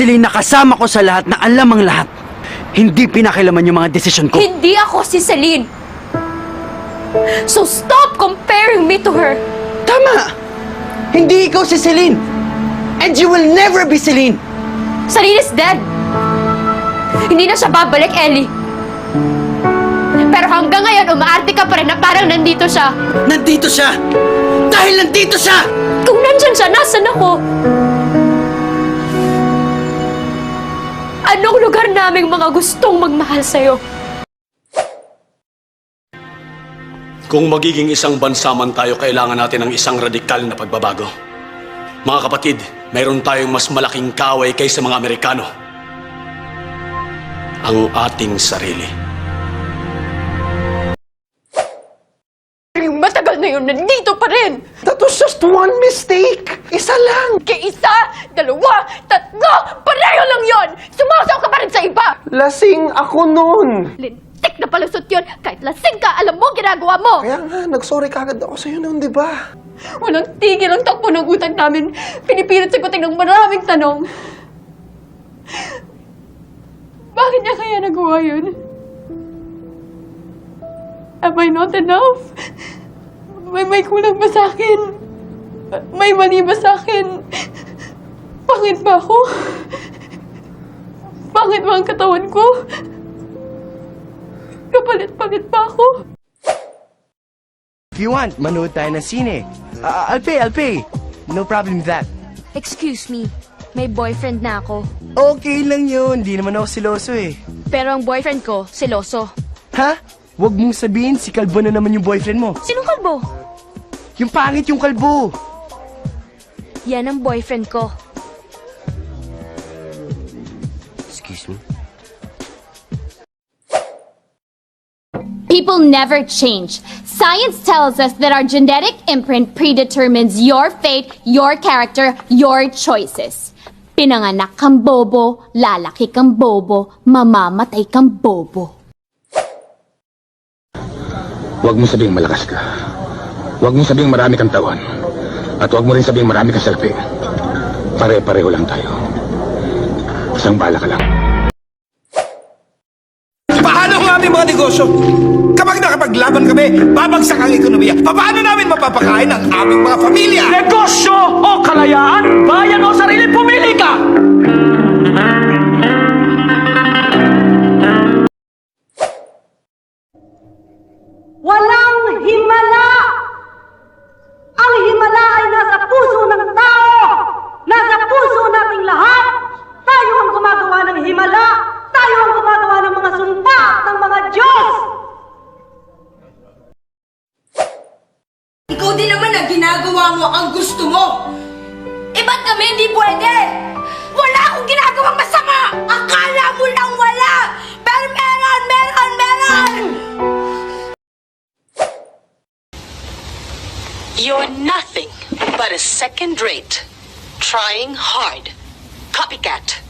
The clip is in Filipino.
Celine, nakasama ko sa lahat na alam ang lahat. Hindi pinakilaman yung mga desisyon ko. Hindi ako si Celine. So stop comparing me to her. Tama! Hindi ikaw si Celine. And you will never be Celine. Celine is dead. Hindi na siya babalik, Ellie. Pero hanggang ngayon, umaarte ka pa rin na parang nandito siya. Nandito siya! Dahil nandito siya! Kung nandyan siya, nasan ako? Anong lugar naming mga gustong magmahal sa'yo? Kung magiging isang bansa man tayo, kailangan natin ng isang radikal na pagbabago. Mga kapatid, mayroon tayong mas malaking kaaway kaysa mga Amerikano. Ang ating sarili. Matagal na yun, nandito pa rin! That was just one mistake! Isa lang! Kaya isa, dalawa, tatlo, pareho lang yon! Sumasaw ka pa rin sa iba! Lasing ako nun! Lintik na palusot yun! Kahit lasing ka, alam mo ginagawa mo! Kaya nga, nag-sorry kagad ako sa'yo noon, di ba? Walang tigil ang takbo ng utak namin. Pinipilit sagutin ng maraming tanong. Bakit niya kaya nagawa yun? Am I not enough? May kulang ba sa akin? May mali ba sa akin? Pangit ba ako? Pangit ba ang katawan ko? Kapalit-palit ba ako? If you want, manood tayo ng sine. I'll pay. No problem with that. Excuse me, may boyfriend na ako. Okay lang yun, di naman ako siloso eh. Pero ang boyfriend ko, seloso. Ha? Huwag mong sabihin si Kalbo na naman yung boyfriend mo. Sinong kalbo? Yung pangit yung kalbo. Yan ang boyfriend ko. Excuse me? People never change. Science tells us that our genetic imprint predetermines your fate, your character, your choices. Pinanganak kang bobo, lalaki kang bobo, mamamatay kang bobo. Huwag mo sabihing malakas ka. Huwag mo sabihing marami kang tawan. At huwag mo rin sabihing marami kang selfie. Pare-pareho lang tayo. Isang bala ka lang. Paano ang aming mga negosyo? Kapag nakapaglaban kami, babagsak ang ekonomiya. Paano namin mapapakain ang aming mga pamilya? Negosyo o kalayaan, bayan o sarili, pumili ka! Walang himala! Ang himala ay nasa puso ng tao! Nasa puso nating lahat! Tayo ang gumagawa ng himala! Tayo ang gumagawa ng mga sumpa ng mga Diyos! Ikaw din naman ang ginagawa mo ang gusto mo! Eh ba't kami hindi pwede? Wala akong ginagawang masama! Akala mo lang wala! Pero meron! You're nothing but a second rate, trying hard, copycat.